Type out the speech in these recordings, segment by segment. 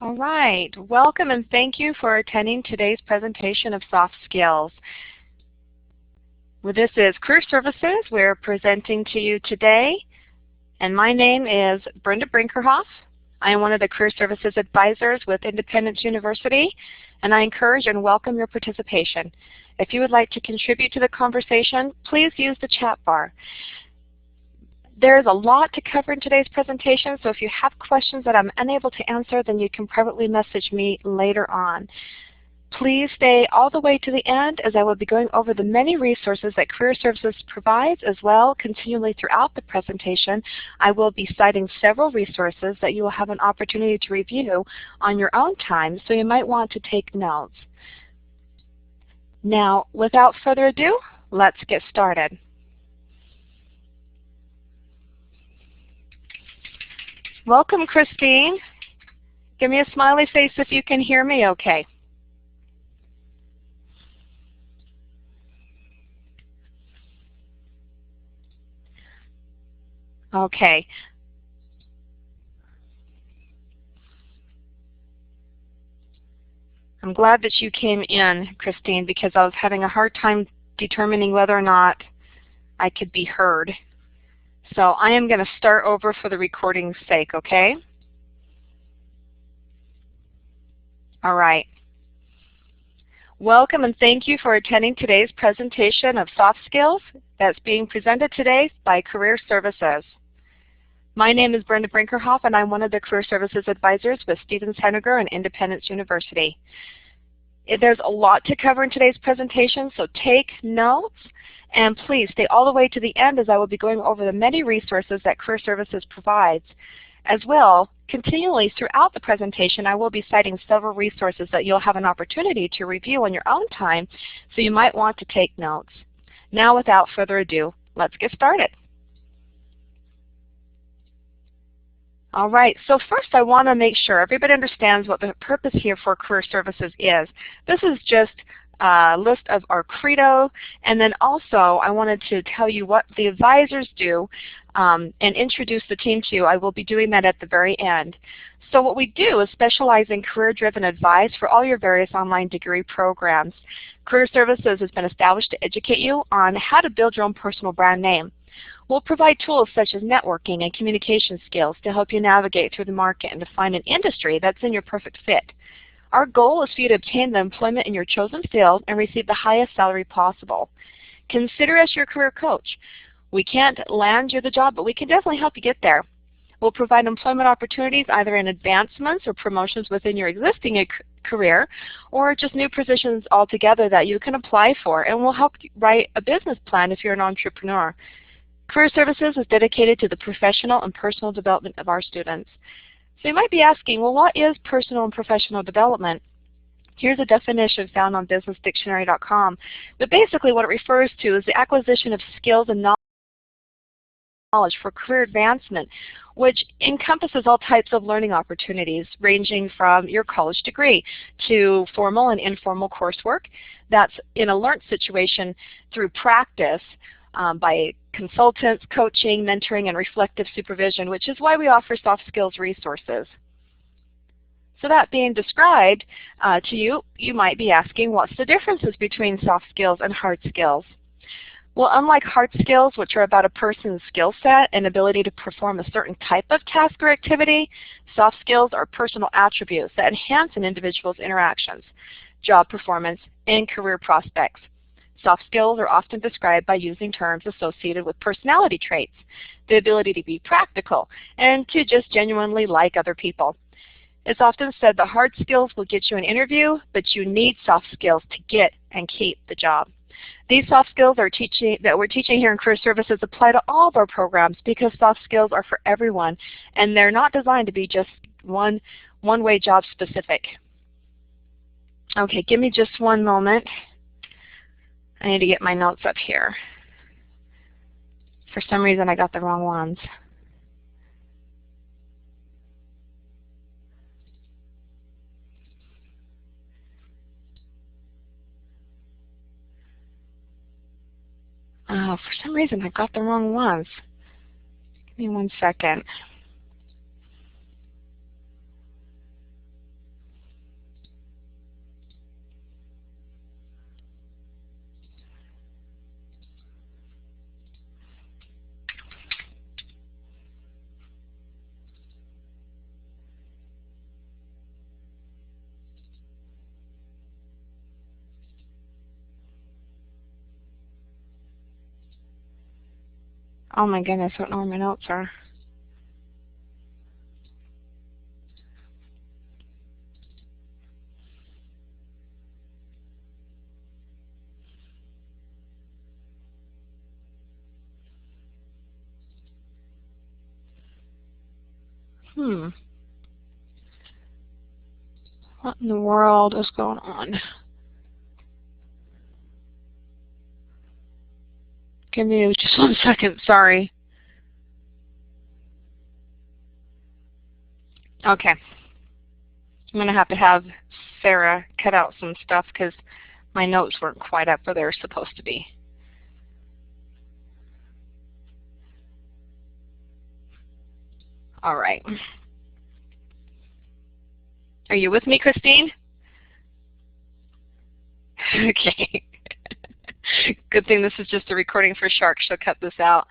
All right, welcome and thank you for attending today's presentation of soft skills. Well, this is Career Services. We're presenting to you today, and my name is Brenda Brinkerhoff. I am one of the Career Services Advisors with Independence University, and I encourage and welcome your participation. If you would like to contribute to the conversation, please use the chat bar. There's a lot to cover in today's presentation, so if you have questions that I'm unable to answer, then you can privately message me later on. Please stay all the way to the end, as I will be going over the many resources that Career Services provides as well. Continually throughout the presentation, I will be citing several resources that you will have an opportunity to review on your own time, so you might want to take notes. Now, without further ado, let's get started. Welcome, Christine. Give me a smiley face if you can hear me okay. Okay. I'm glad that you came in, Christine, because I was having a hard time determining whether or not I could be heard. So I am going to start over for the recording's sake, okay? All right. Welcome and thank you for attending today's presentation of soft skills that's being presented today by Career Services. My name is Brenda Brinkerhoff, and I'm one of the Career Services Advisors with Stevens Henniger and Independence University. There's a lot to cover in today's presentation, so take notes. And please stay all the way to the end, as I will be going over the many resources that Career Services provides. As well, continually throughout the presentation, I will be citing several resources that you'll have an opportunity to review on your own time, so you might want to take notes. Now, without further ado, let's get started. All right, so first I want to make sure everybody understands what the purpose here for Career Services is. This is just list of our credo, and then also I wanted to tell you what the advisors do and introduce the team to you. I will be doing that at the very end. So what we do is specialize in career-driven advice for all your various online degree programs. Career Services has been established to educate you on how to build your own personal brand name. We'll provide tools such as networking and communication skills to help you navigate through the market and to find an industry that's in your perfect fit. Our goal is for you to obtain the employment in your chosen field and receive the highest salary possible. Consider us your career coach. We can't land you the job, but we can definitely help you get there. We'll provide employment opportunities either in advancements or promotions within your existing career, or just new positions altogether that you can apply for, and we'll help you write a business plan if you're an entrepreneur. Career Services is dedicated to the professional and personal development of our students. So you might be asking, well, what is personal and professional development? Here's a definition found on businessdictionary.com. But basically what it refers to is the acquisition of skills and knowledge for career advancement, which encompasses all types of learning opportunities, ranging from your college degree to formal and informal coursework that's in a learned situation through practice by consultants, coaching, mentoring, and reflective supervision, which is why we offer soft skills resources. So that being described to you, you might be asking, what's the differences between soft skills and hard skills? Well, unlike hard skills, which are about a person's skill set and ability to perform a certain type of task or activity, soft skills are personal attributes that enhance an individual's interactions, job performance, and career prospects. Soft skills are often described by using terms associated with personality traits, the ability to be practical, and to just genuinely like other people. It's often said that hard skills will get you an interview, but you need soft skills to get and keep the job. These soft skills that we're teaching here in Career Services apply to all of our programs because soft skills are for everyone, and they're not designed to be just one-way job specific. Okay, give me just one moment. I need to get my notes up here. For some reason, I got the wrong ones. For some reason, I got the wrong ones. Give me 1 second. Oh my goodness, I don't know where my notes are. What in the world is going on? Give me just 1 second, sorry. Okay. I'm going to have Sarah cut out some stuff because my notes weren't quite up where they're supposed to be. All right. Are you with me, Christine? Okay. Good thing this is just a recording for Shark. She'll cut this out.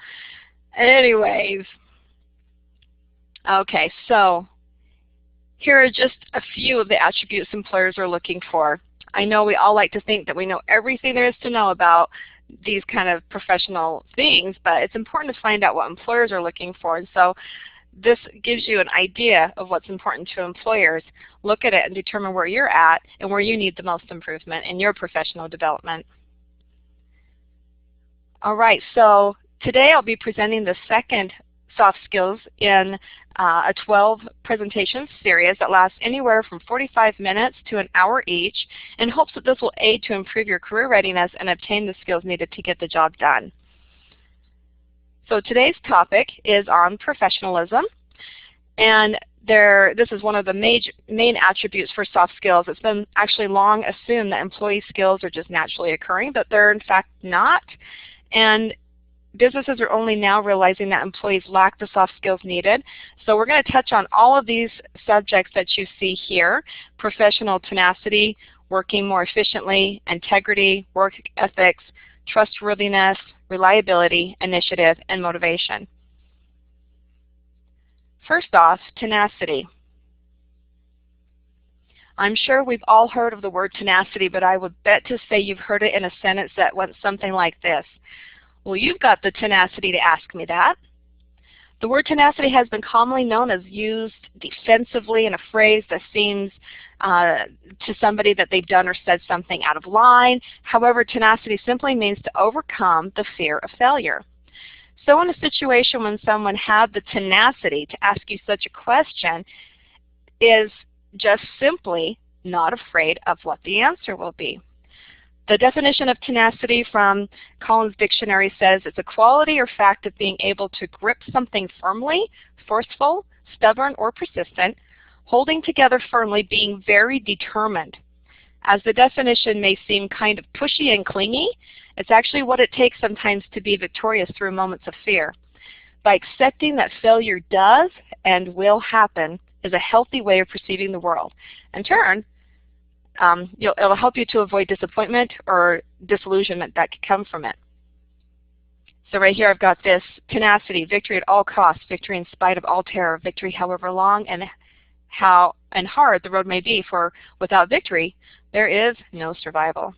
Anyways. Okay, so here are just a few of the attributes employers are looking for. I know we all like to think that we know everything there is to know about these kind of professional things, but it's important to find out what employers are looking for. And so this gives you an idea of what's important to employers. Look at it and determine where you're at and where you need the most improvement in your professional development. All right, so today I'll be presenting the second soft skills in a 12 presentation series that lasts anywhere from 45 minutes to an hour each, in hopes that this will aid to improve your career readiness and obtain the skills needed to get the job done. So today's topic is on professionalism, and this is one of the main attributes for soft skills. It's been actually long assumed that employee skills are just naturally occurring, but they're in fact not. And businesses are only now realizing that employees lack the soft skills needed. So we're going to touch on all of these subjects that you see here: professional tenacity, working more efficiently, integrity, work ethics, trustworthiness, reliability, initiative, and motivation. First off, tenacity. I'm sure we've all heard of the word tenacity, but I would bet to say you've heard it in a sentence that went something like this: well, you've got the tenacity to ask me that. The word tenacity has been commonly known as used defensively in a phrase that seems to somebody that they've done or said something out of line. However, tenacity simply means to overcome the fear of failure. So in a situation when someone had the tenacity to ask you such a question, is just simply not afraid of what the answer will be. The definition of tenacity from Collins Dictionary says it's a quality or fact of being able to grip something firmly, forceful, stubborn, or persistent, holding together firmly, being very determined. As the definition may seem kind of pushy and clingy, it's actually what it takes sometimes to be victorious through moments of fear. By accepting that failure does and will happen is a healthy way of perceiving the world. In turn, it'll help you to avoid disappointment or disillusionment that could come from it. So right here I've got this: tenacity, victory at all costs, victory in spite of all terror, victory however long and hard the road may be, for without victory there is no survival.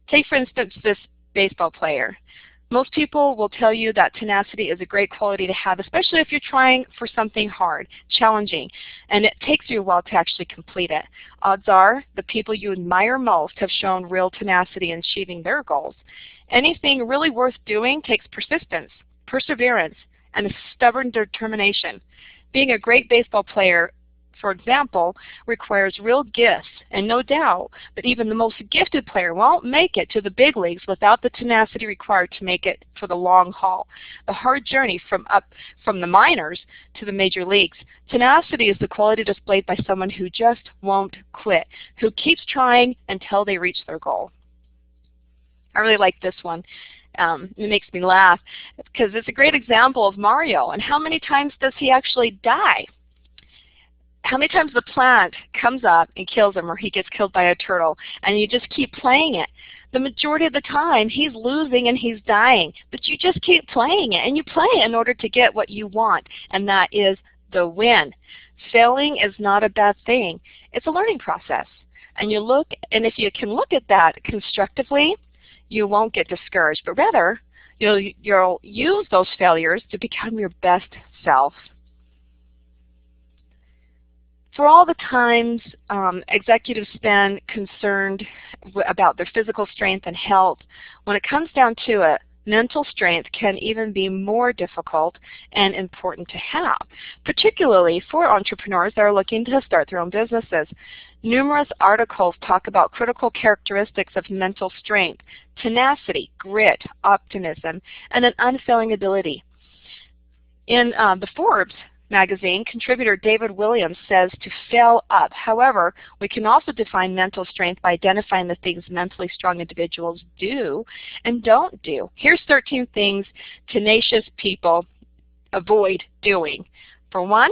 Take for instance this baseball player. Most people will tell you that tenacity is a great quality to have, especially if you're trying for something hard, challenging, and it takes you a while to actually complete it. Odds are the people you admire most have shown real tenacity in achieving their goals. Anything really worth doing takes persistence, perseverance, and a stubborn determination. Being a great baseball player, for example, requires real gifts, and no doubt that even the most gifted player won't make it to the big leagues without the tenacity required to make it for the long haul, the hard journey from the minors to the major leagues. Tenacity is the quality displayed by someone who just won't quit, who keeps trying until they reach their goal. I really like this one. It makes me laugh because it's a great example of Mario. And how many times does he actually die? How many times the plant comes up and kills him, or he gets killed by a turtle, and you just keep playing it? The majority of the time he's losing and he's dying, but you just keep playing it, and you play it in order to get what you want, and that is the win. Failing is not a bad thing. It's a learning process. And if you can look at that constructively, you won't get discouraged, but rather You'll use those failures to become your best self. For all the times executives spend concerned about their physical strength and health, when it comes down to it, mental strength can even be more difficult and important to have, particularly for entrepreneurs that are looking to start their own businesses. Numerous articles talk about critical characteristics of mental strength: tenacity, grit, optimism, and an unfailing ability. In the Forbes magazine, contributor David Williams says to fail up. However, we can also define mental strength by identifying the things mentally strong individuals do and don't do. Here's 13 things tenacious people avoid doing. For one,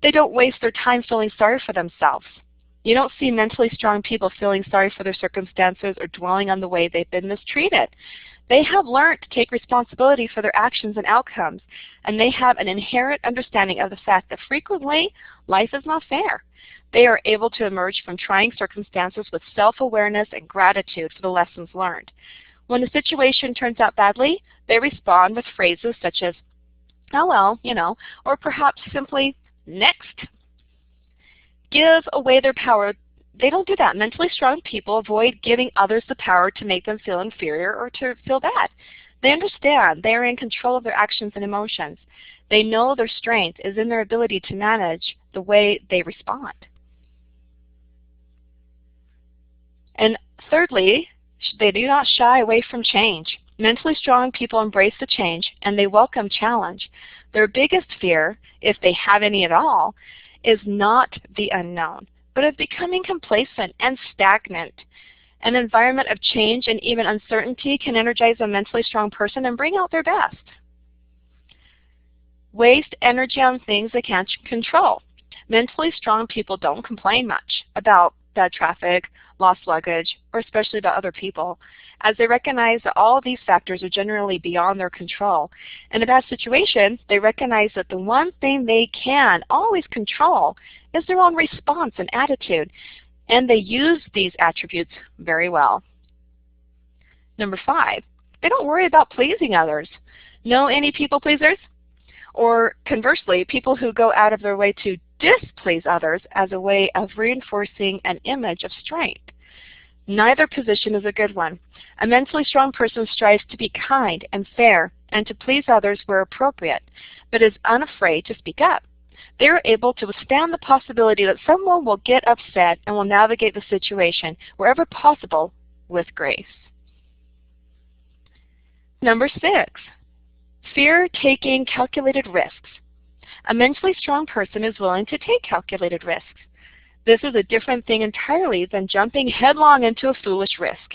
they don't waste their time feeling sorry for themselves. You don't see mentally strong people feeling sorry for their circumstances or dwelling on the way they've been mistreated. They have learned to take responsibility for their actions and outcomes, and they have an inherent understanding of the fact that frequently life is not fair. They are able to emerge from trying circumstances with self-awareness and gratitude for the lessons learned. When the situation turns out badly, they respond with phrases such as, "Oh well, you know," or perhaps simply, "Next." Give away their power. They don't do that. Mentally strong people avoid giving others the power to make them feel inferior or to feel bad. They understand they are in control of their actions and emotions. They know their strength is in their ability to manage the way they respond. And thirdly, they do not shy away from change. Mentally strong people embrace the change and they welcome challenge. Their biggest fear, if they have any at all, is not the unknown, but of becoming complacent and stagnant. An environment of change and even uncertainty can energize a mentally strong person and bring out their best. Waste energy on things they can't control. Mentally strong people don't complain much about bad traffic, lost luggage, or especially about other people, as they recognize that all these factors are generally beyond their control. In a bad situation, they recognize that the one thing they can always control is their own response and attitude, and they use these attributes very well. Number 5, they don't worry about pleasing others. Know any people pleasers? Or conversely, people who go out of their way to displease others as a way of reinforcing an image of strength. Neither position is a good one. A mentally strong person strives to be kind and fair and to please others where appropriate, but is unafraid to speak up. They are able to withstand the possibility that someone will get upset and will navigate the situation wherever possible with grace. Number 6, fear taking calculated risks. A mentally strong person is willing to take calculated risks. This is a different thing entirely than jumping headlong into a foolish risk.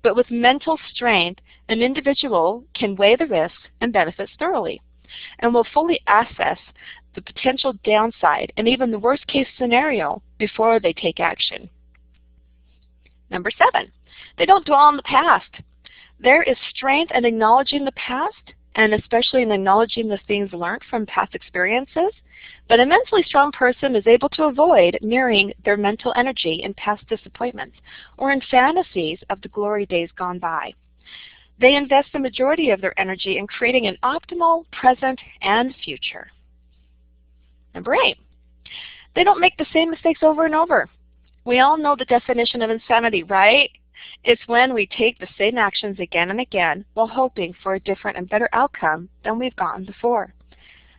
But with mental strength, an individual can weigh the risks and benefits thoroughly, and will fully assess the potential downside and even the worst case scenario before they take action. Number 7, they don't dwell on the past. There is strength in acknowledging the past, and especially in acknowledging the things learned from past experiences. But a mentally strong person is able to avoid mirroring their mental energy in past disappointments or in fantasies of the glory days gone by. They invest the majority of their energy in creating an optimal present and future. Number 8, they don't make the same mistakes over and over. We all know the definition of insanity, right? It's when we take the same actions again and again while hoping for a different and better outcome than we've gotten before.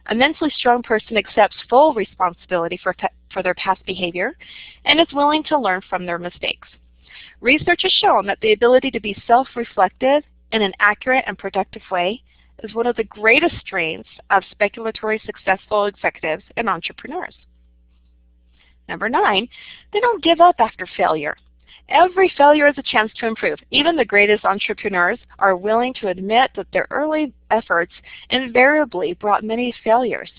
A mentally strong person accepts full responsibility for their past behavior and is willing to learn from their mistakes. Research has shown that the ability to be self-reflective in an accurate and productive way is one of the greatest strengths of speculatory successful executives and entrepreneurs. Number 9, they don't give up after failure. Every failure is a chance to improve. Even the greatest entrepreneurs are willing to admit that their early efforts invariably brought many failures.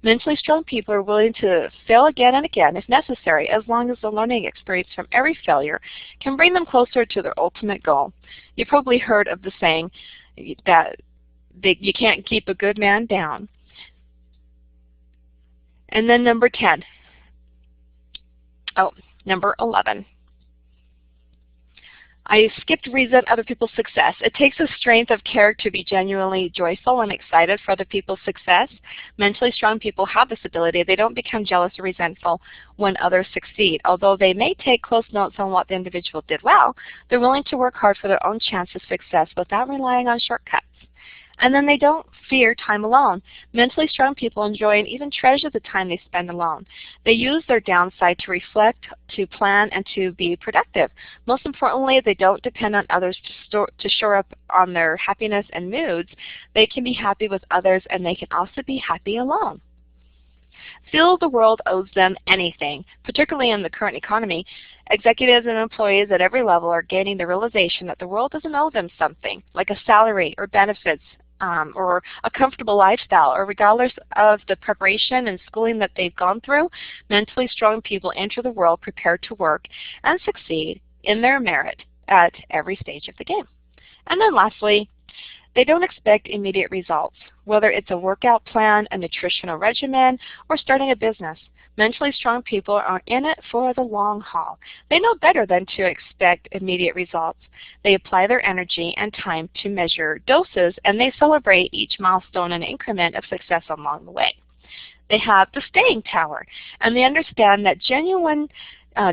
Mentally strong people are willing to fail again and again if necessary, as long as the learning experience from every failure can bring them closer to their ultimate goal. You've probably heard of the saying that you can't keep a good man down. And then number 11. I skipped resent other people's success. It takes a strength of character to be genuinely joyful and excited for other people's success. Mentally strong people have this ability. They don't become jealous or resentful when others succeed. Although they may take close notes on what the individual did well, they're willing to work hard for their own chance of success without relying on shortcuts. And then they don't fear time alone. Mentally strong people enjoy and even treasure the time they spend alone. They use their downside to reflect, to plan, and to be productive. Most importantly, they don't depend on others to shore up on their happiness and moods. They can be happy with others, and they can also be happy alone. Feel the world owes them anything, particularly in the current economy. Executives and employees at every level are gaining the realization that the world doesn't owe them something, like a salary or benefits, or a comfortable lifestyle, or regardless of the preparation and schooling that they've gone through, mentally strong people enter the world prepared to work and succeed in their merit at every stage of the game. And then lastly, they don't expect immediate results, whether it's a workout plan, a nutritional regimen, or starting a business. Mentally strong people are in it for the long haul. They know better than to expect immediate results. They apply their energy and time to measure doses, and they celebrate each milestone and increment of success along the way. They have the staying power, and they understand that genuine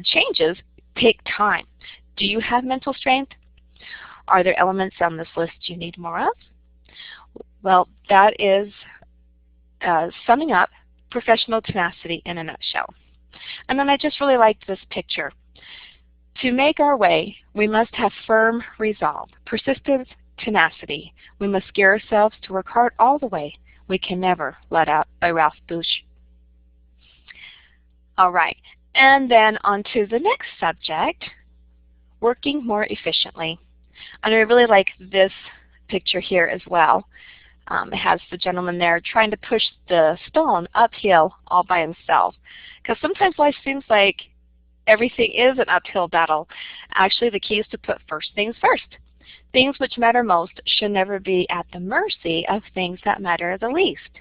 changes take time. Do you have mental strength? Are there elements on this list you need more of? Well, that is summing up professional tenacity in a nutshell. And then I just really liked this picture. To make our way, we must have firm resolve, persistence, tenacity. We must gear ourselves to work hard all the way. We can never let out by Ralph Bush. All right, and then on to the next subject, working more efficiently. And I really like this picture here as well. It has the gentleman there trying to push the stone uphill all by himself. Because sometimes life seems like everything is an uphill battle. Actually, the key is to put first things first. Things which matter most should never be at the mercy of things that matter the least.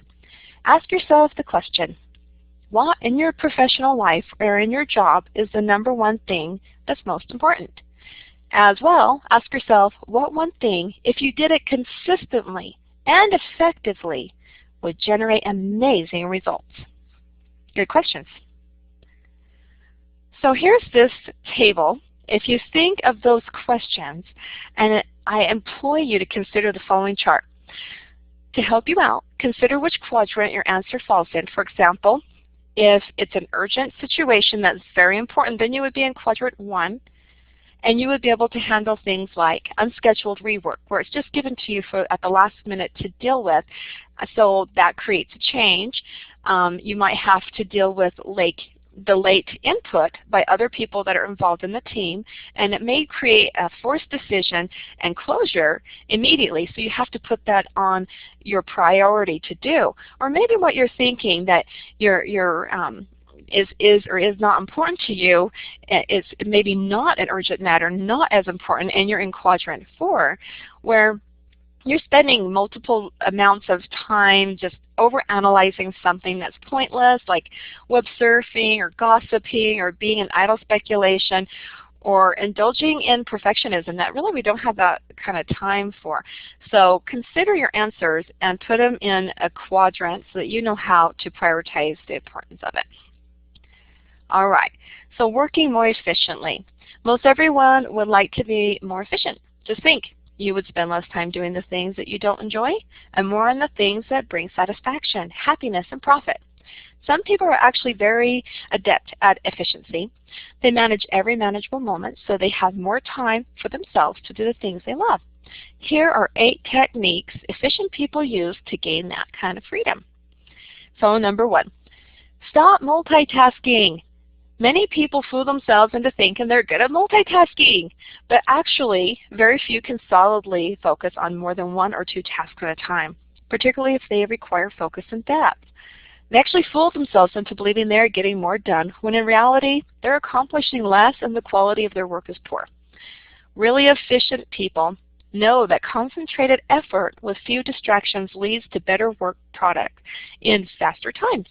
Ask yourself the question, what in your professional life or in your job is the number one thing that's most important? As well, ask yourself, what one thing, if you did it consistently and effectively, would generate amazing results? Good questions. So here's this table. If you think of those questions, and I implore you to consider the following chart. To help you out, consider which quadrant your answer falls in. For example, if it's an urgent situation that's very important, then you would be in quadrant 1. And you would be able to handle things like unscheduled rework, where it's just given to you at the last minute to deal with. So that creates a change. You might have to deal with the late input by other people that are involved in the team, and it may create a forced decision and closure immediately. So you have to put that on your priority to do. Or maybe what you're thinking that is or is not important to you, is maybe not an urgent matter, not as important, and you're in quadrant 4, where you're spending multiple amounts of time just overanalyzing something that's pointless, like web surfing or gossiping or being in idle speculation, or indulging in perfectionism that really we don't have that kind of time for. So consider your answers and put them in a quadrant so that you know how to prioritize the importance of it. All right, so working more efficiently. Most everyone would like to be more efficient. Just think, you would spend less time doing the things that you don't enjoy and more on the things that bring satisfaction, happiness, and profit. Some people are actually very adept at efficiency. They manage every manageable moment so they have more time for themselves to do the things they love. Here are 8 techniques efficient people use to gain that kind of freedom. So number 1, stop multitasking. Many people fool themselves into thinking they're good at multitasking, but actually very few can solidly focus on more than 1 or 2 tasks at a time, particularly if they require focus and depth. They actually fool themselves into believing they're getting more done, when in reality they're accomplishing less and the quality of their work is poor. Really efficient people know that concentrated effort with few distractions leads to better work product in faster times.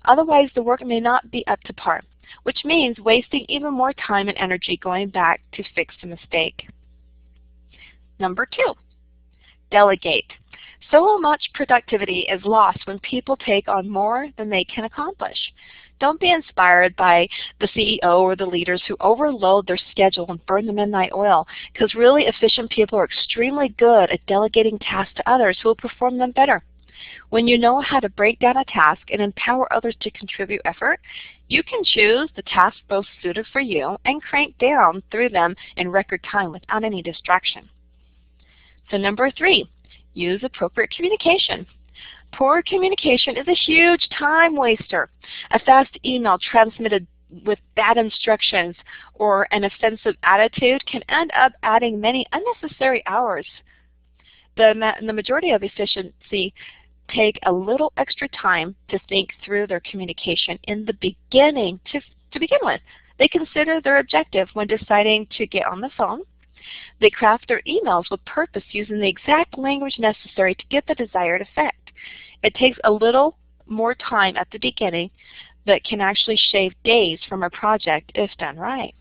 Otherwise, the work may not be up to par, which means wasting even more time and energy going back to fix a mistake. Number 2, delegate. So much productivity is lost when people take on more than they can accomplish. Don't be inspired by the CEO or the leaders who overload their schedule and burn the midnight oil, because really efficient people are extremely good at delegating tasks to others who will perform them better. When you know how to break down a task and empower others to contribute effort, you can choose the task most suited for you and crank down through them in record time without any distraction. So number 3, use appropriate communication. Poor communication is a huge time waster. A fast email transmitted with bad instructions or an offensive attitude can end up adding many unnecessary hours. The majority of efficiency take a little extra time to think through their communication in the beginning to begin with. They consider their objective when deciding to get on the phone. They craft their emails with purpose using the exact language necessary to get the desired effect. It takes a little more time at the beginning that can actually shave days from a project if done right.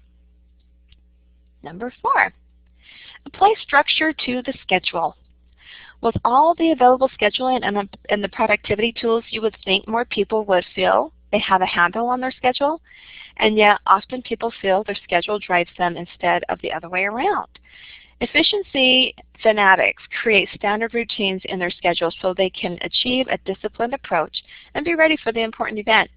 Number 4, apply structure to the schedule. With all the available scheduling and the productivity tools, you would think more people would feel they have a handle on their schedule, and yet often people feel their schedule drives them instead of the other way around. Efficiency fanatics create standard routines in their schedule so they can achieve a disciplined approach and be ready for the important event.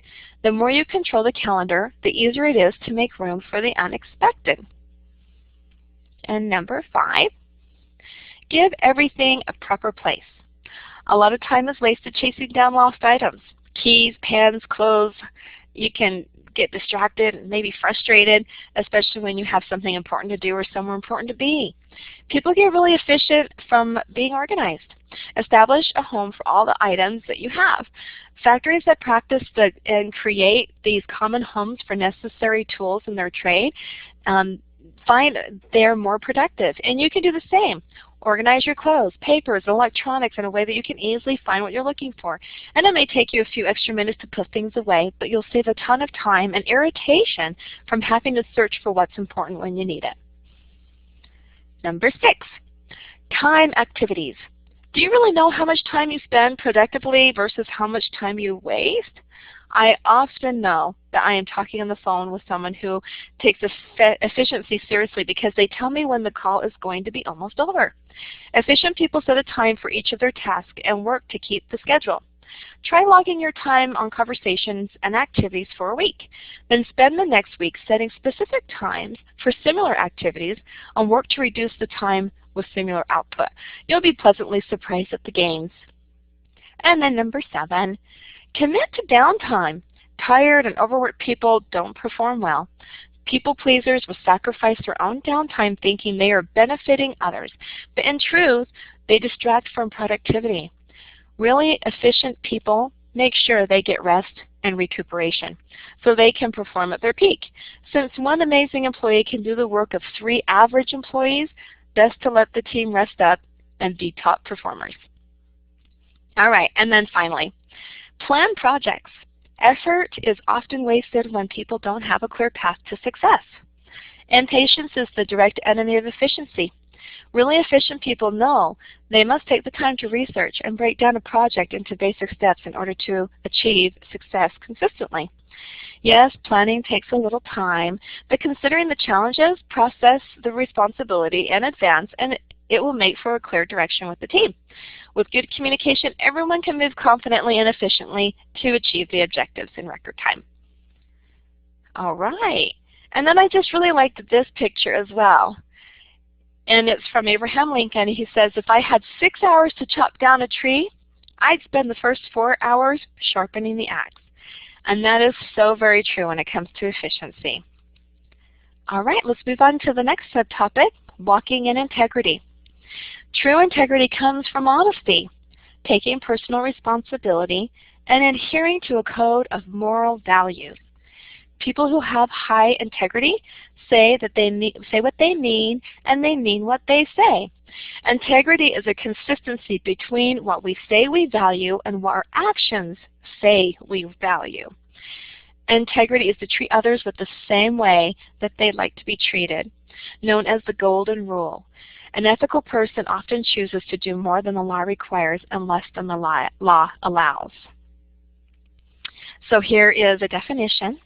The more you control the calendar, the easier it is to make room for the unexpected. And number 5, give everything a proper place. A lot of time is wasted chasing down lost items. Keys, pens, clothes. You can get distracted and maybe frustrated, especially when you have something important to do or somewhere important to be. People get really efficient from being organized. Establish a home for all the items that you have. Factories that practice and create these common homes for necessary tools in their trade find they're more productive, and you can do the same. Organize your clothes, papers, and electronics in a way that you can easily find what you're looking for. And it may take you a few extra minutes to put things away, but you'll save a ton of time and irritation from having to search for what's important when you need it. Number 6, time activities. Do you really know how much time you spend productively versus how much time you waste? I often know that I am talking on the phone with someone who takes efficiency seriously because they tell me when the call is going to be almost over. Efficient people set a time for each of their tasks and work to keep the schedule. Try logging your time on conversations and activities for a week. Then spend the next week setting specific times for similar activities and work to reduce the time with similar output. You'll be pleasantly surprised at the gains. And then number 7, commit to downtime. Tired and overworked people don't perform well. People pleasers will sacrifice their own downtime thinking they are benefiting others, but in truth, they distract from productivity. Really efficient people make sure they get rest and recuperation so they can perform at their peak. Since one amazing employee can do the work of 3 average employees, best to let the team rest up and be top performers. All right, and then finally, plan projects. Effort is often wasted when people don't have a clear path to success. Impatience is the direct enemy of efficiency. Really efficient people know they must take the time to research and break down a project into basic steps in order to achieve success consistently. Yes, planning takes a little time, but considering the challenges, process the responsibility in advance, and it will make for a clear direction with the team. With good communication, everyone can move confidently and efficiently to achieve the objectives in record time. All right. And then I just really liked this picture as well. And it's from Abraham Lincoln. He says, if I had 6 hours to chop down a tree, I'd spend the first 4 hours sharpening the axe. And that is so very true when it comes to efficiency. All right, let's move on to the next subtopic, walking in integrity. True integrity comes from honesty, taking personal responsibility, and adhering to a code of moral values. People who have high integrity say what they mean, and they mean what they say. Integrity is a consistency between what we say we value and what our actions say we value. Integrity is to treat others with the same way that they'd like to be treated, known as the golden rule. An ethical person often chooses to do more than the law requires and less than the law allows. So here is a definition,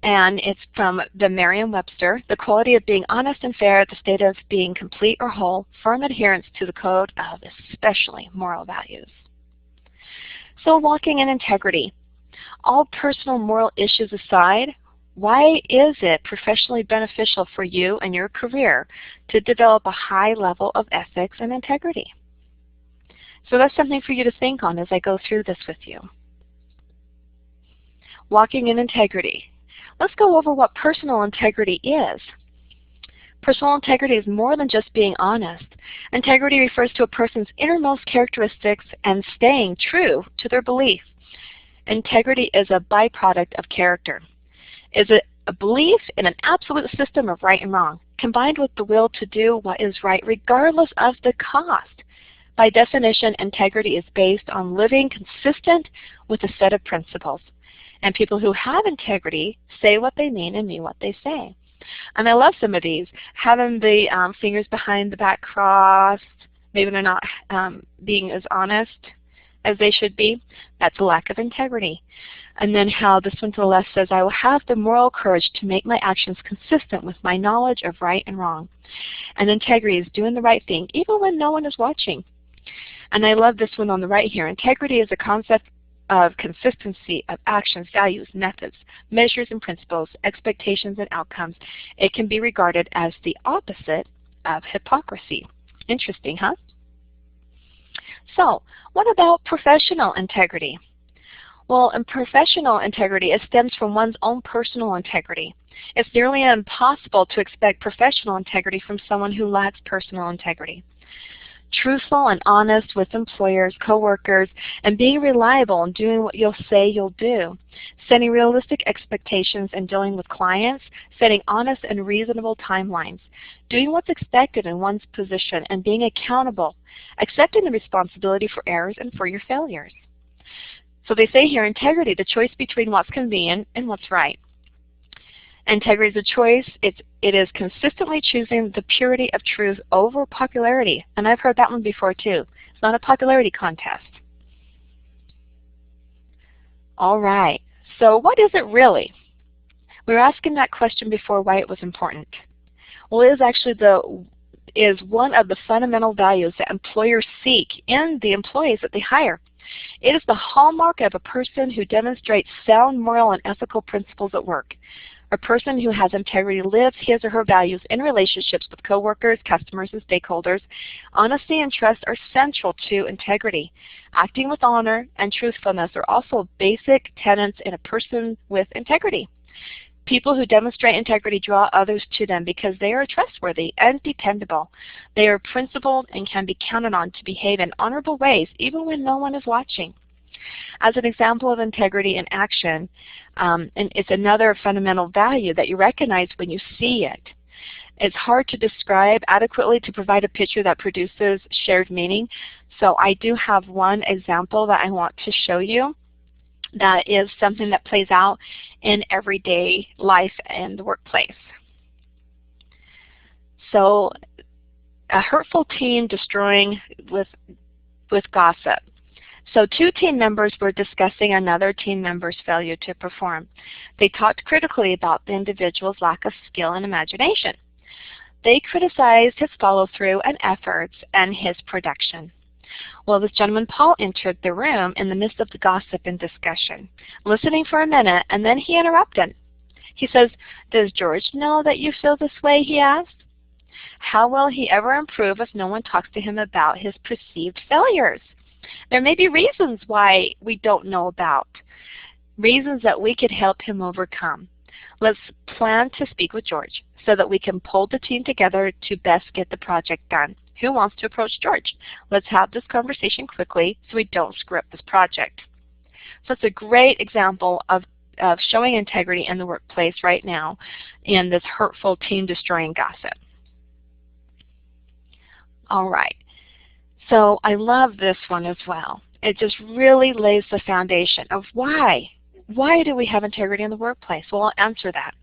and it's from the Merriam-Webster: the quality of being honest and fair, the state of being complete or whole, firm adherence to the code of especially moral values. So walking in integrity. All personal moral issues aside, why is it professionally beneficial for you and your career to develop a high level of ethics and integrity? So that's something for you to think on as I go through this with you. Walking in integrity. Let's go over what personal integrity is. Personal integrity is more than just being honest. Integrity refers to a person's innermost characteristics and staying true to their belief. Integrity is a byproduct of character. Is it a belief in an absolute system of right and wrong, combined with the will to do what is right regardless of the cost. By definition, integrity is based on living consistent with a set of principles. And people who have integrity say what they mean and mean what they say. And I love some of these. Having the fingers behind the back crossed, maybe they're not being as honest as they should be. That's a lack of integrity. And then how this one to the left says, I will have the moral courage to make my actions consistent with my knowledge of right and wrong. And integrity is doing the right thing even when no one is watching. And I love this one on the right here. Integrity is a concept of consistency of actions, values, methods, measures and principles, expectations and outcomes. It can be regarded as the opposite of hypocrisy. Interesting, huh? So, what about professional integrity? Well, in professional integrity, it stems from one's own personal integrity. It's nearly impossible to expect professional integrity from someone who lacks personal integrity. Truthful and honest with employers, coworkers, and being reliable and doing what you'll say you'll do. Setting realistic expectations and dealing with clients, setting honest and reasonable timelines. Doing what's expected in one's position and being accountable. Accepting the responsibility for errors and for your failures. So they say here, integrity, the choice between what's convenient and what's right. Integrity is a choice. It is consistently choosing the purity of truth over popularity. And I've heard that one before too. It's not a popularity contest. All right. So what is it really? We were asking that question before, why it was important. Well, it is actually one of the fundamental values that employers seek in the employees that they hire. It is the hallmark of a person who demonstrates sound moral and ethical principles at work. A person who has integrity lives his or her values in relationships with coworkers, customers, and stakeholders. Honesty and trust are central to integrity. Acting with honor and truthfulness are also basic tenets in a person with integrity. People who demonstrate integrity draw others to them because they are trustworthy and dependable. They are principled and can be counted on to behave in honorable ways even when no one is watching. As an example of integrity in action, and it's another fundamental value that you recognize when you see it. It's hard to describe adequately to provide a picture that produces shared meaning. So I do have one example that I want to show you that is something that plays out in everyday life in the workplace. So a hurtful team destroying with gossip. So two team members were discussing another team member's failure to perform. They talked critically about the individual's lack of skill and imagination. They criticized his follow-through and efforts and his production. Well, this gentleman, Paul, entered the room in the midst of the gossip and discussion, listening for a minute, and then he interrupted. He says, "Does George know that you feel this way?" he asked. "How will he ever improve if no one talks to him about his perceived failures? There may be reasons why we don't know about, reasons that we could help him overcome. Let's plan to speak with George so that we can pull the team together to best get the project done. Who wants to approach George? Let's have this conversation quickly so we don't screw up this project." So it's a great example of showing integrity in the workplace right now in this hurtful team-destroying gossip. All right. So I love this one as well. It just really lays the foundation of why. Why do we have integrity in the workplace? Well, I'll answer that.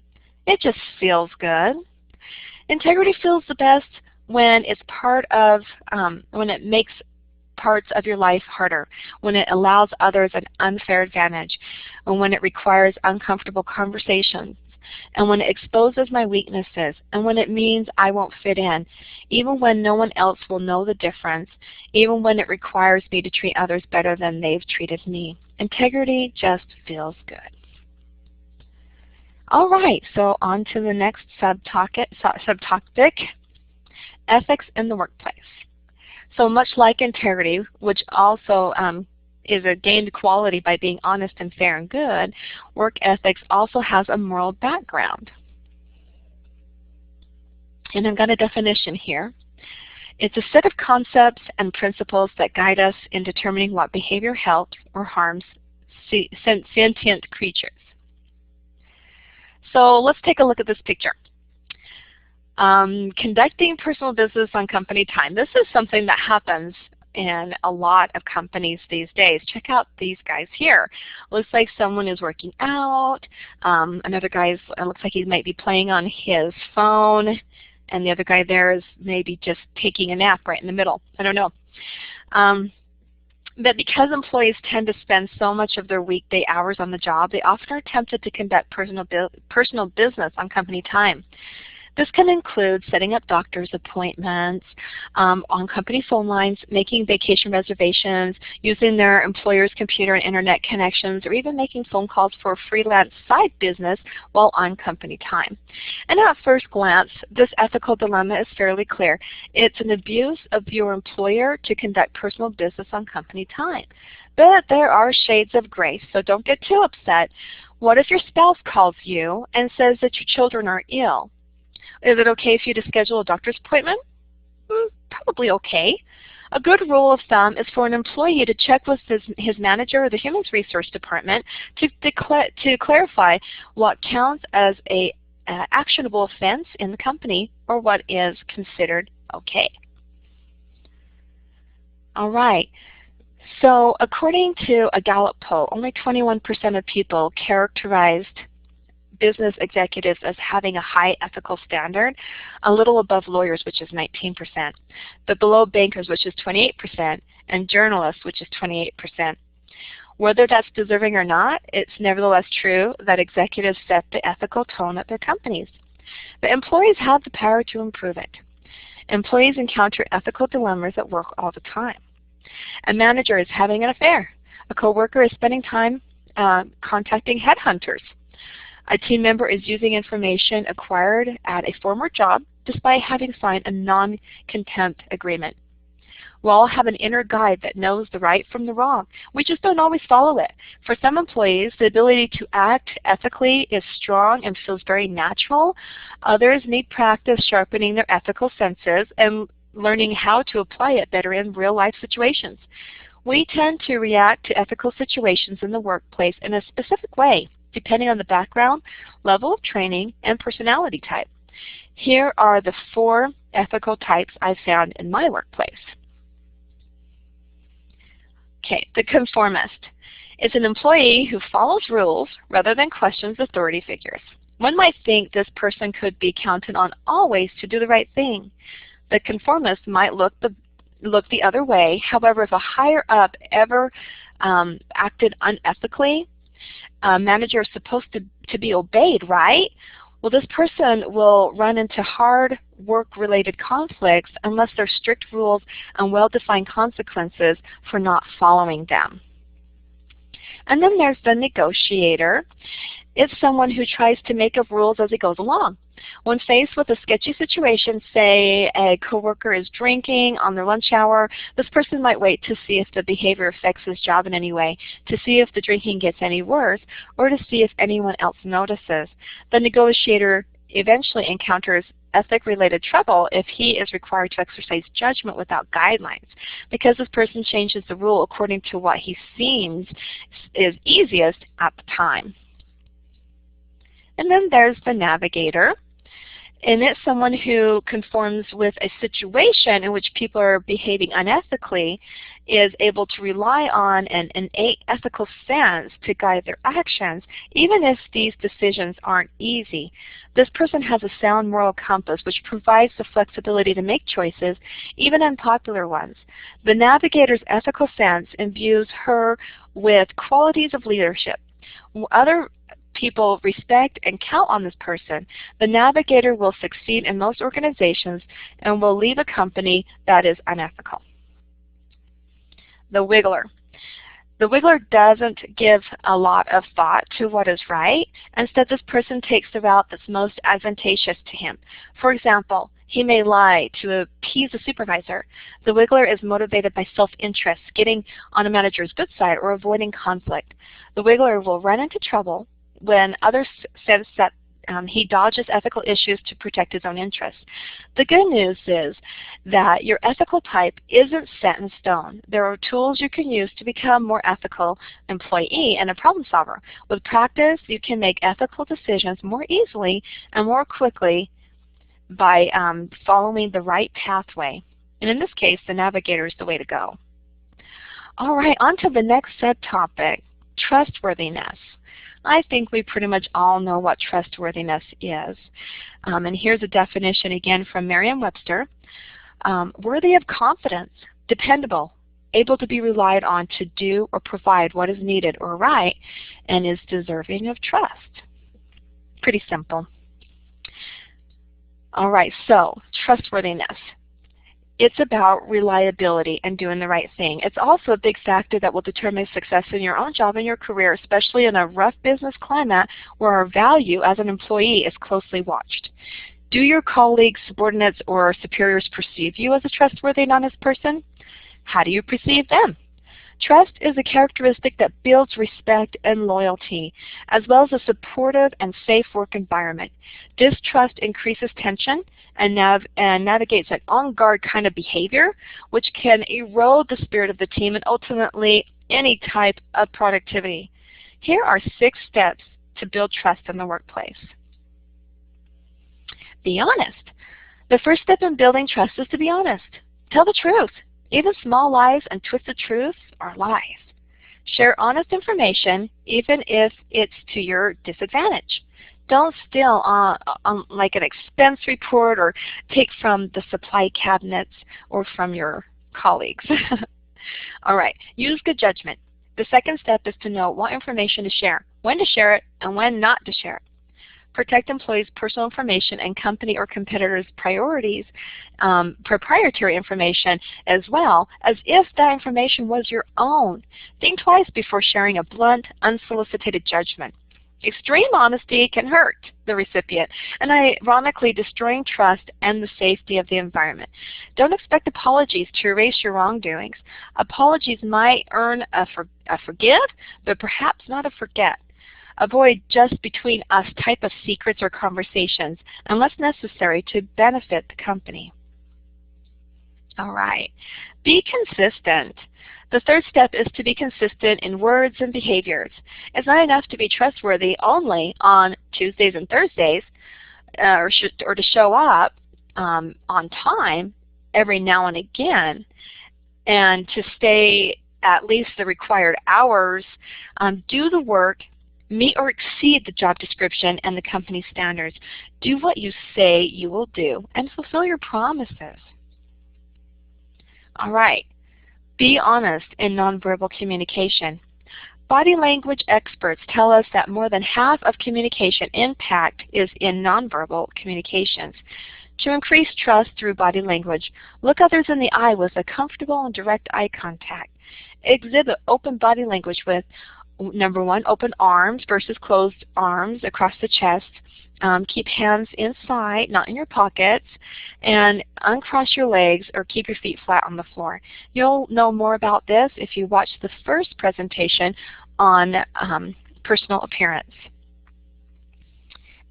It just feels good. Integrity feels the best when it's part of, when it makes parts of your life harder, when it allows others an unfair advantage, and when it requires uncomfortable conversations, and when it exposes my weaknesses, and when it means I won't fit in, even when no one else will know the difference, even when it requires me to treat others better than they've treated me. Integrity just feels good. All right, so on to the next subtopic, ethics in the workplace. So much like integrity, which also is a gained quality by being honest and fair and good, work ethics also has a moral background. And I've got a definition here. It's a set of concepts and principles that guide us in determining what behavior helps or harms sentient creatures. So let's take a look at this picture. Conducting personal business on company time. This is something that happens in a lot of companies these days. Check out these guys here. Looks like someone is working out. Another guy looks like he might be playing on his phone, and the other guy there is maybe just taking a nap right in the middle. I don't know. But because employees tend to spend so much of their weekday hours on the job, they often are tempted to conduct personal business on company time. This can include setting up doctor's appointments on company phone lines, making vacation reservations, using their employer's computer and internet connections, or even making phone calls for freelance side business while on company time. And at first glance, this ethical dilemma is fairly clear. It's an abuse of your employer to conduct personal business on company time. But there are shades of gray, so don't get too upset. What if your spouse calls you and says that your children are ill? Is it okay for you to schedule a doctor's appointment? Probably okay. A good rule of thumb is for an employee to check with his manager or the Human Resource Department to clarify what counts as an actionable offense in the company or what is considered okay. All right. So according to a Gallup poll, only 21% of people characterized business executives as having a high ethical standard, a little above lawyers, which is 19%, but below bankers, which is 28%, and journalists, which is 28%. Whether that's deserving or not, it's nevertheless true that executives set the ethical tone at their companies. But employees have the power to improve it. Employees encounter ethical dilemmas at work all the time. A manager is having an affair. A coworker is spending time contacting headhunters. A team member is using information acquired at a former job despite having signed a non-contempt agreement. We all have an inner guide that knows the right from the wrong. We just don't always follow it. For some employees, the ability to act ethically is strong and feels very natural. Others need practice sharpening their ethical senses and learning how to apply it better in real-life situations. We tend to react to ethical situations in the workplace in a specific way, depending on the background, level of training, and personality type. Here are the 4 ethical types I found in my workplace. Okay, the conformist is an employee who follows rules rather than questions authority figures. One might think this person could be counted on always to do the right thing. The conformist might look the other way. However, if a higher up ever acted unethically, a manager is supposed to be obeyed, right? Well, this person will run into hard work-related conflicts unless there are strict rules and well-defined consequences for not following them. And then there's the negotiator. It's someone who tries to make up rules as he goes along. When faced with a sketchy situation, say a coworker is drinking on their lunch hour, this person might wait to see if the behavior affects his job in any way, to see if the drinking gets any worse, or to see if anyone else notices. The negotiator eventually encounters ethic-related trouble if he is required to exercise judgment without guidelines, because this person changes the rule according to what he seems is easiest at the time. And then there's the navigator. And it's someone who conforms with a situation in which people are behaving unethically, is able to rely on an innate ethical sense to guide their actions, even if these decisions aren't easy. This person has a sound moral compass which provides the flexibility to make choices, even unpopular ones. The navigator's ethical sense imbues her with qualities of leadership. Other people respect and count on this person. The navigator will succeed in most organizations and will leave a company that is unethical. The wiggler. The wiggler doesn't give a lot of thought to what is right. Instead, this person takes the route that's most advantageous to him. For example, he may lie to appease a supervisor. The wiggler is motivated by self-interest, getting on a manager's good side or avoiding conflict. The wiggler will run into trouble when others sense that he dodges ethical issues to protect his own interests. The good news is that your ethical type isn't set in stone. There are tools you can use to become a more ethical employee and a problem solver. With practice, you can make ethical decisions more easily and more quickly by following the right pathway. And in this case, the navigator is the way to go. All right, on to the next subtopic, trustworthiness. I think we pretty much all know what trustworthiness is. And here's a definition again from Merriam-Webster. Worthy of confidence, dependable, able to be relied on to do or provide what is needed or right, and is deserving of trust. Pretty simple. All right, so trustworthiness. It's about reliability and doing the right thing. It's also a big factor that will determine success in your own job and your career, especially in a rough business climate where our value as an employee is closely watched. Do your colleagues, subordinates, or superiors perceive you as a trustworthy and honest person? How do you perceive them? Trust is a characteristic that builds respect and loyalty, as well as a supportive and safe work environment. Distrust increases tension and navigates an on-guard kind of behavior, which can erode the spirit of the team and ultimately any type of productivity. Here are 6 steps to build trust in the workplace. Be honest. The first step in building trust is to be honest. Tell the truth. Even small lies and twisted truths are lies. Share honest information, even if it's to your disadvantage. Don't steal on like an expense report or take from the supply cabinets or from your colleagues. All right, use good judgment. The second step is to know what information to share, when to share it, and when not to share it. Protect employees' personal information and company or competitors' proprietary information as well, as if that information was your own. Think twice before sharing a blunt, unsolicited judgment. Extreme honesty can hurt the recipient and ironically destroying trust and the safety of the environment. Don't expect apologies to erase your wrongdoings. Apologies might earn a forgive, but perhaps not a forget. Avoid just between us type of secrets or conversations unless necessary to benefit the company. All right, be consistent. The third step is to be consistent in words and behaviors. It's not enough to be trustworthy only on Tuesdays and Thursdays or to show up on time every now and again and to stay at least the required hours. Do the work, meet or exceed the job description and the company standards. Do what you say you will do and fulfill your promises. All right, be honest in nonverbal communication. Body language experts tell us that more than half of communication impact is in nonverbal communications. To increase trust through body language, look others in the eye with a comfortable and direct eye contact. Exhibit open body language with number 1, open arms versus closed arms across the chest. Keep hands inside, not in your pockets, and uncross your legs or keep your feet flat on the floor. You'll know more about this if you watch the first presentation on personal appearance.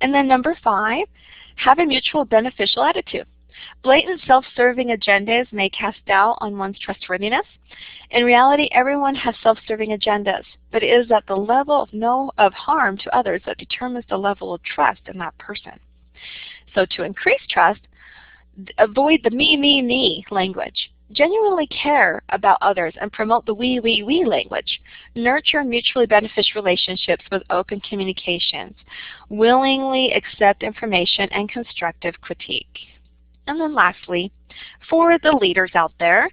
And then number 5, have a mutual beneficial attitude. Blatant self-serving agendas may cast doubt on one's trustworthiness. In reality, everyone has self-serving agendas, but it is at the level of harm to others that determines the level of trust in that person. So to increase trust, avoid the me language. Genuinely care about others and promote the we language. Nurture mutually beneficial relationships with open communications. Willingly accept information and constructive critique. And then lastly, for the leaders out there,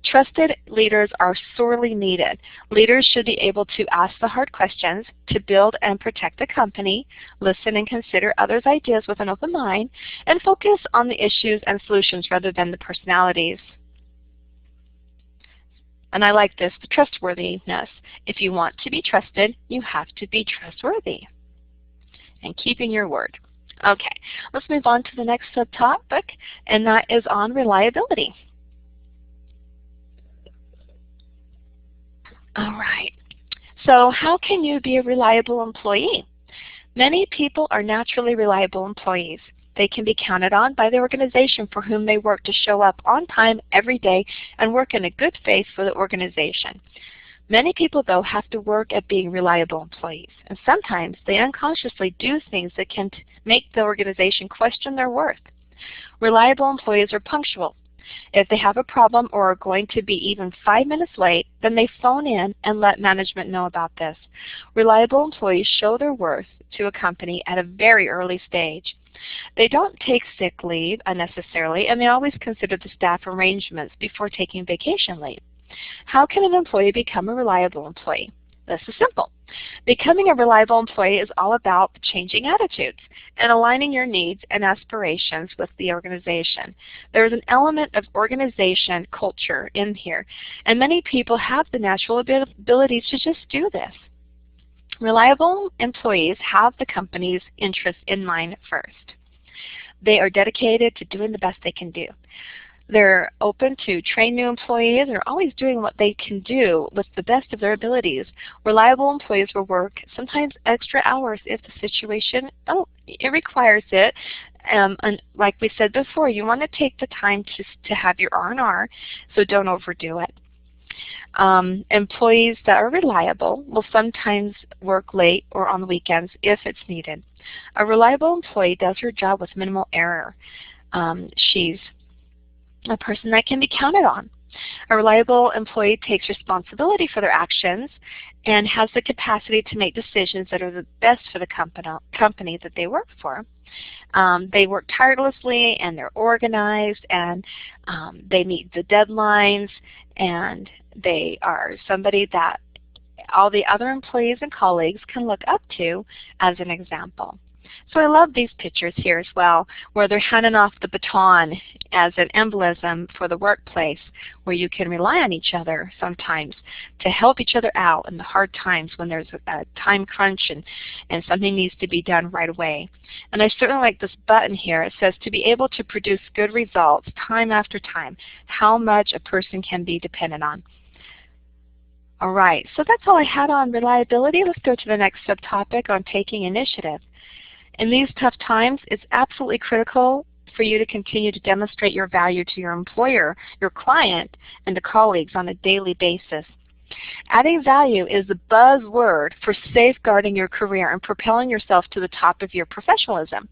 trusted leaders are sorely needed. Leaders should be able to ask the hard questions, to build and protect the company, listen and consider others' ideas with an open mind, and focus on the issues and solutions rather than the personalities. And I like this, the trustworthiness. If you want to be trusted, you have to be trustworthy. And keeping your word. Okay, let's move on to the next subtopic, and that is on reliability. All right, so how can you be a reliable employee? Many people are naturally reliable employees. They can be counted on by the organization for whom they work to show up on time every day and work in a good faith for the organization. Many people, though, have to work at being reliable employees, and sometimes they unconsciously do things that can make the organization question their worth. Reliable employees are punctual. If they have a problem or are going to be even 5 minutes late, then they phone in and let management know about this. Reliable employees show their worth to a company at a very early stage. They don't take sick leave unnecessarily, and they always consider the staff arrangements before taking vacation leave. How can an employee become a reliable employee? This is simple. Becoming a reliable employee is all about changing attitudes and aligning your needs and aspirations with the organization. There is an element of organization culture in here, and many people have the natural abilities to just do this. Reliable employees have the company's interests in mind first. They are dedicated to doing the best they can do. They're open to train new employees and are always doing what they can do with the best of their abilities. Reliable employees will work sometimes extra hours if the situation it requires it. And like we said before, you want to take the time to have your R&R, so don't overdo it. Employees that are reliable will sometimes work late or on the weekends if it's needed. A reliable employee does her job with minimal error. She's a person that can be counted on. A reliable employee takes responsibility for their actions and has the capacity to make decisions that are the best for the company that they work for. They work tirelessly and they're organized and they meet the deadlines, and they are somebody that all the other employees and colleagues can look up to as an example. So I love these pictures here as well, where they're handing off the baton as an emblem for the workplace, where you can rely on each other sometimes to help each other out in the hard times when there's a time crunch and something needs to be done right away. And I certainly like this button here. It says to be able to produce good results time after time, how much a person can be dependent on. All right, so that's all I had on reliability. Let's go to the next subtopic on taking initiative. In these tough times, it's absolutely critical for you to continue to demonstrate your value to your employer, your client, and to colleagues on a daily basis. Adding value is the buzzword for safeguarding your career and propelling yourself to the top of your professionalism.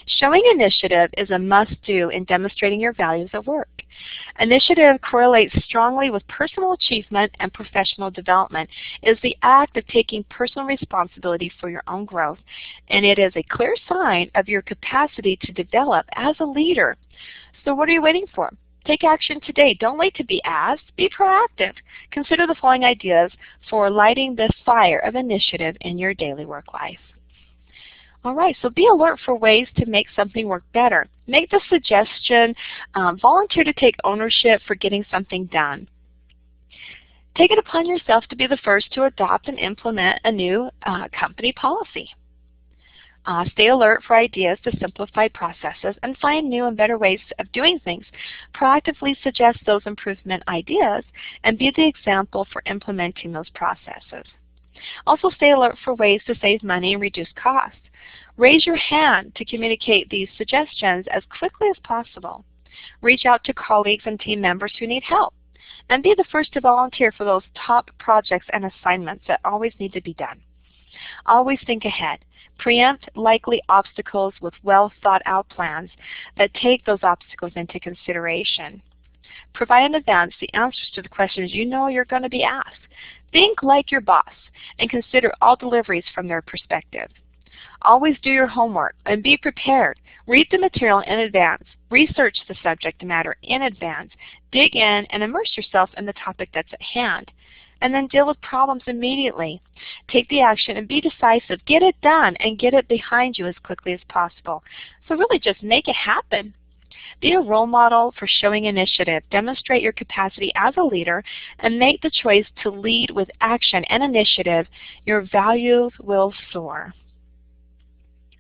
Showing initiative is a must-do in demonstrating your values at work. Initiative correlates strongly with personal achievement and professional development. It is the act of taking personal responsibility for your own growth, and it is a clear sign of your capacity to develop as a leader. So what are you waiting for? Take action today. Don't wait to be asked. Be proactive. Consider the following ideas for lighting the fire of initiative in your daily work life. All right, so be alert for ways to make something work better. Make the suggestion, volunteer to take ownership for getting something done. Take it upon yourself to be the first to adopt and implement a new company policy. Stay alert for ideas to simplify processes and find new and better ways of doing things. Proactively suggest those improvement ideas and be the example for implementing those processes. Also stay alert for ways to save money and reduce costs. Raise your hand to communicate these suggestions as quickly as possible. Reach out to colleagues and team members who need help. And be the first to volunteer for those top projects and assignments that always need to be done. Always think ahead. Preempt likely obstacles with well-thought-out plans that take those obstacles into consideration. Provide in advance the answers to the questions you know you're going to be asked. Think like your boss and consider all deliveries from their perspective. Always do your homework and be prepared. Read the material in advance. Research the subject matter in advance. Dig in and immerse yourself in the topic that's at hand. And then deal with problems immediately. Take the action and be decisive. Get it done and get it behind you as quickly as possible. So really just make it happen. Be a role model for showing initiative. Demonstrate your capacity as a leader and make the choice to lead with action and initiative. Your values will soar.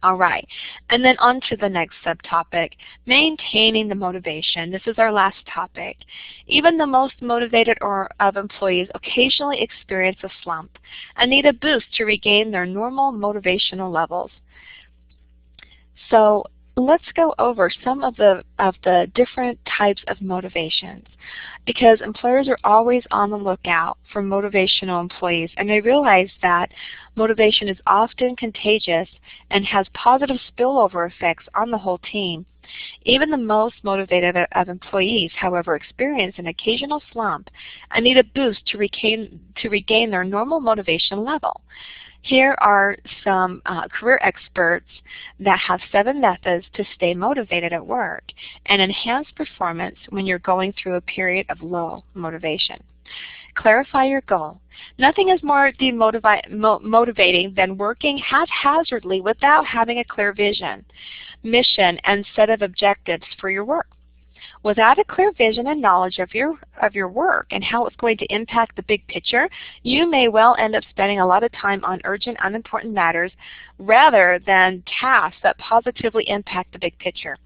All right, and then on to the next subtopic, maintaining the motivation. This is our last topic. Even the most motivated of employees occasionally experience a slump and need a boost to regain their normal motivational levels. So let's go over some of the different types of motivations, because employers are always on the lookout for motivational employees, and they realize that motivation is often contagious and has positive spillover effects on the whole team. Even the most motivated of employees, however, experience an occasional slump and need a boost to regain their normal motivation level. Here are some career experts that have 7 methods to stay motivated at work and enhance performance when you're going through a period of low motivation. Clarify your goal. Nothing is more motivating than working haphazardly without having a clear vision, mission, and set of objectives for your work. Without a clear vision and knowledge of your work and how it's going to impact the big picture, you may well end up spending a lot of time on urgent, unimportant matters rather than tasks that positively impact the big picture.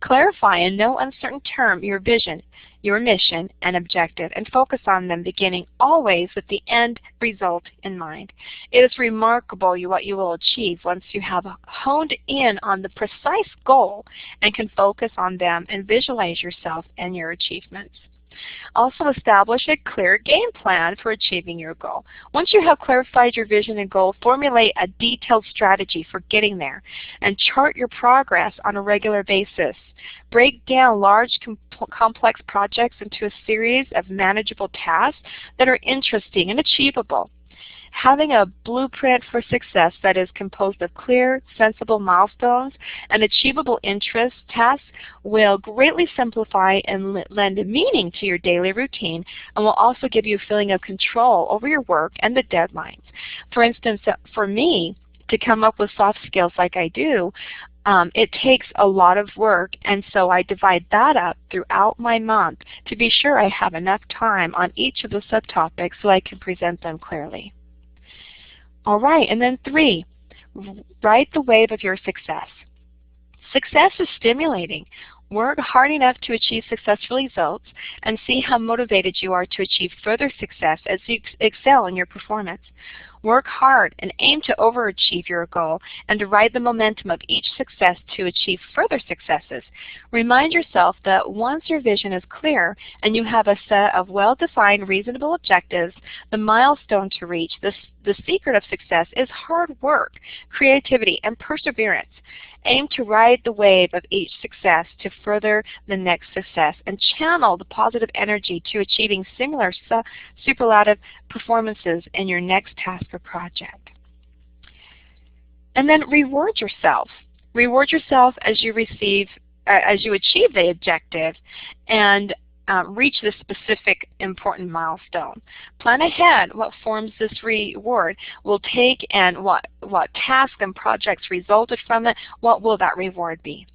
Clarify in no uncertain term your vision, your mission, and objective, and focus on them, beginning always with the end result in mind. It is remarkable what you will achieve once you have honed in on the precise goal and can focus on them and visualize yourself and your achievements. Also establish a clear game plan for achieving your goal. Once you have clarified your vision and goal, formulate a detailed strategy for getting there and chart your progress on a regular basis. Break down large, complex projects into a series of manageable tasks that are interesting and achievable. Having a blueprint for success that is composed of clear, sensible milestones and achievable interest tasks will greatly simplify and lend meaning to your daily routine, and will also give you a feeling of control over your work and the deadlines. For instance, for me, to come up with soft skills like I do, it takes a lot of work, and so I divide that up throughout my month to be sure I have enough time on each of the subtopics so I can present them clearly. All right, and then 3, ride the wave of your success. Success is stimulating. Work hard enough to achieve successful results and see how motivated you are to achieve further success as you excel in your performance. Work hard and aim to overachieve your goal and to ride the momentum of each success to achieve further successes. Remind yourself that once your vision is clear and you have a set of well-defined, reasonable objectives, the milestone to reach, the secret of success is hard work, creativity, and perseverance. Aim to ride the wave of each success to further the next success and channel the positive energy to achieving similar superlative performances in your next task or project. And then reward yourself. Reward yourself as you achieve the objective and reach this specific important milestone. Plan ahead what forms this reward will take and what tasks and projects resulted from it. What will that reward be?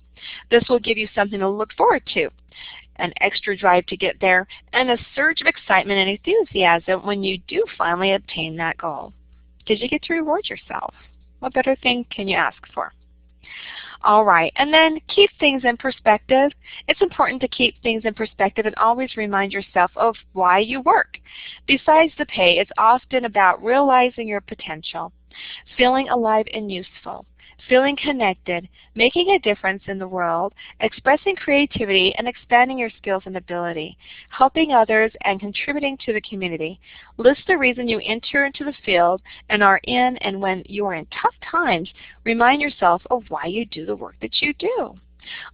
This will give you something to look forward to, an extra drive to get there, and a surge of excitement and enthusiasm when you do finally obtain that goal. Did you get to reward yourself? What better thing can you ask for? All right, and then keep things in perspective. It's important to keep things in perspective and always remind yourself of why you work. Besides the pay, it's often about realizing your potential, feeling alive and useful, feeling connected, making a difference in the world, expressing creativity, and expanding your skills and ability, helping others, and contributing to the community. List the reason you enter into the field and are in, and when you are in tough times, remind yourself of why you do the work that you do.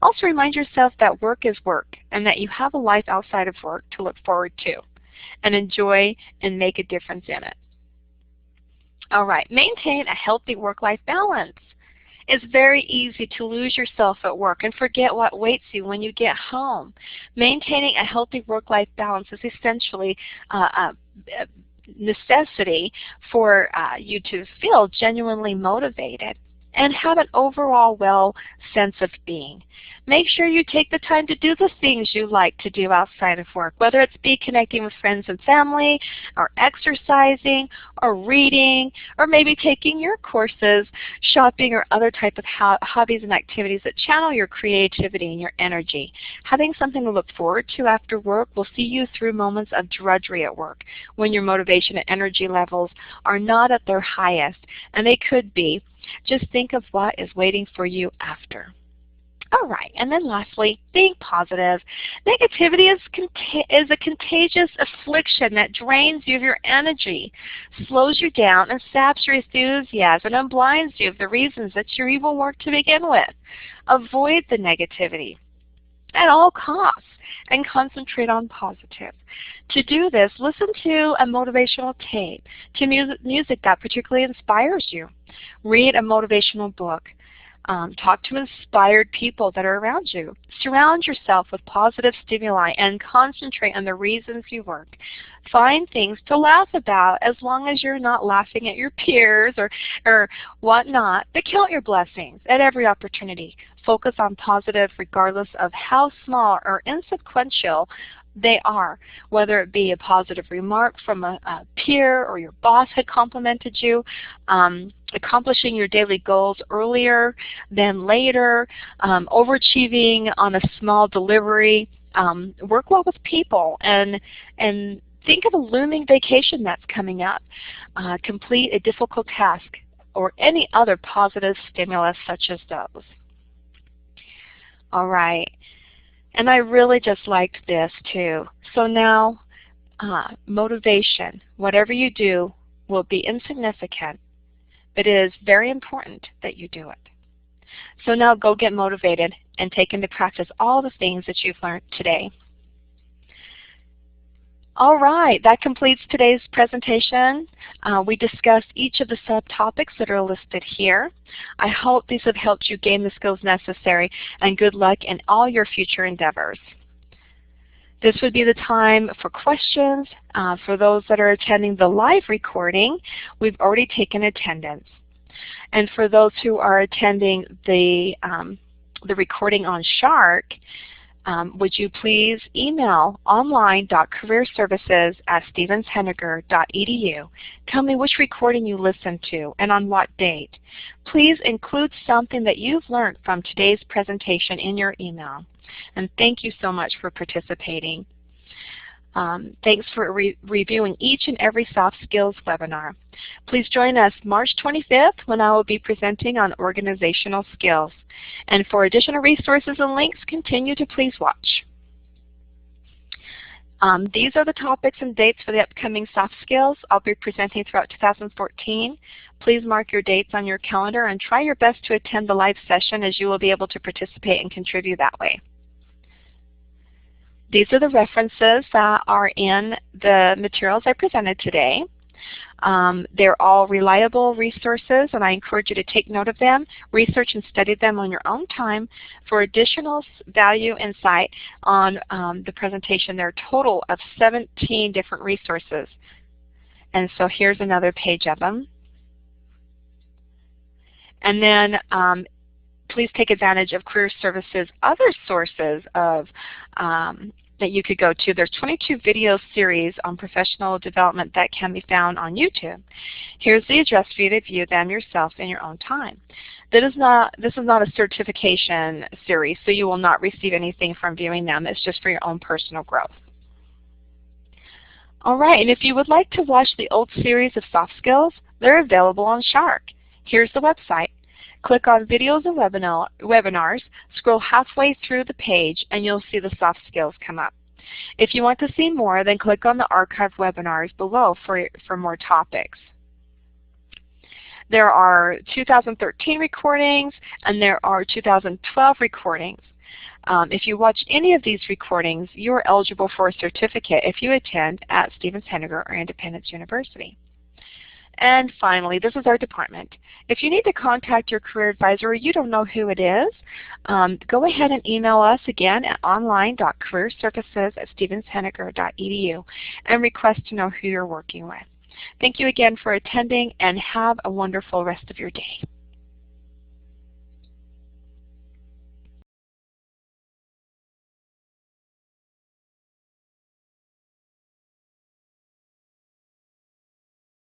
Also remind yourself that work is work and that you have a life outside of work to look forward to and enjoy and make a difference in it. All right, maintain a healthy work-life balance. It's very easy to lose yourself at work and forget what waits you when you get home. Maintaining a healthy work-life balance is essentially a necessity for you to feel genuinely motivated and have an overall well sense of being. Make sure you take the time to do the things you like to do outside of work, whether it's be connecting with friends and family, or exercising, or reading, or maybe taking your courses, shopping, or other type of hobbies and activities that channel your creativity and your energy. Having something to look forward to after work will see you through moments of drudgery at work when your motivation and energy levels are not at their highest, and they could be. Just think of what is waiting for you after. All right, and then lastly, being positive. Negativity is a contagious affliction that drains you of your energy, slows you down, and saps your enthusiasm and blinds you of the reasons that you even work to begin with. Avoid the negativity at all costs and concentrate on positive. To do this, listen to a motivational tape, to music that particularly inspires you. Read a motivational book. Talk to inspired people that are around you. Surround yourself with positive stimuli and concentrate on the reasons you work. Find things to laugh about as long as you're not laughing at your peers or whatnot, but count your blessings at every opportunity. Focus on positive regardless of how small or inconsequential they are, whether it be a positive remark from a peer or your boss had complimented you, accomplishing your daily goals earlier than later, overachieving on a small delivery. Work well with people and think of a looming vacation that's coming up. Complete a difficult task or any other positive stimulus such as those. All right. And I really just liked this too. So now, motivation, whatever you do will be insignificant, but it is very important that you do it. So now go get motivated and take into practice all the things that you've learned today. All right, that completes today's presentation. We discussed each of the subtopics that are listed here. I hope these have helped you gain the skills necessary, and good luck in all your future endeavors. This would be the time for questions. For those that are attending the live recording, we've already taken attendance. And for those who are attending the recording on Shark, would you please email online.careerservices@stevenshenniger.edu. Tell me which recording you listened to and on what date. Please include something that you've learned from today's presentation in your email. And thank you so much for participating. Thanks for reviewing each and every soft skills webinar. Please join us March 25th when I will be presenting on organizational skills. And for additional resources and links, continue to please watch. These are the topics and dates for the upcoming soft skills I'll be presenting throughout 2014. Please mark your dates on your calendar and try your best to attend the live session, as you will be able to participate and contribute that way. These are the references that are in the materials I presented today. They're all reliable resources, and I encourage you to take note of them, research and study them on your own time for additional value insight on the presentation. There are a total of 17 different resources. And so here's another page of them. And then please take advantage of Career Services' other sources of that you could go to. There's 22 video series on professional development that can be found on YouTube. Here's the address for you to view them yourself in your own time. This is not a certification series, so you will not receive anything from viewing them. It's just for your own personal growth. All right, and if you would like to watch the old series of soft skills, they're available on Shark. Here's the website, Click on Videos and Webinars, scroll halfway through the page, and you'll see the soft skills come up. If you want to see more, then click on the archived webinars below for more topics. There are 2013 recordings and there are 2012 recordings. If you watch any of these recordings, you are eligible for a certificate if you attend at Stevens-Henager or Independence University. And finally, this is our department. If you need to contact your career advisor or you don't know who it is, go ahead and email us again at online.careerservices@stevenshenager.edu and request to know who you're working with. Thank you again for attending, and have a wonderful rest of your day.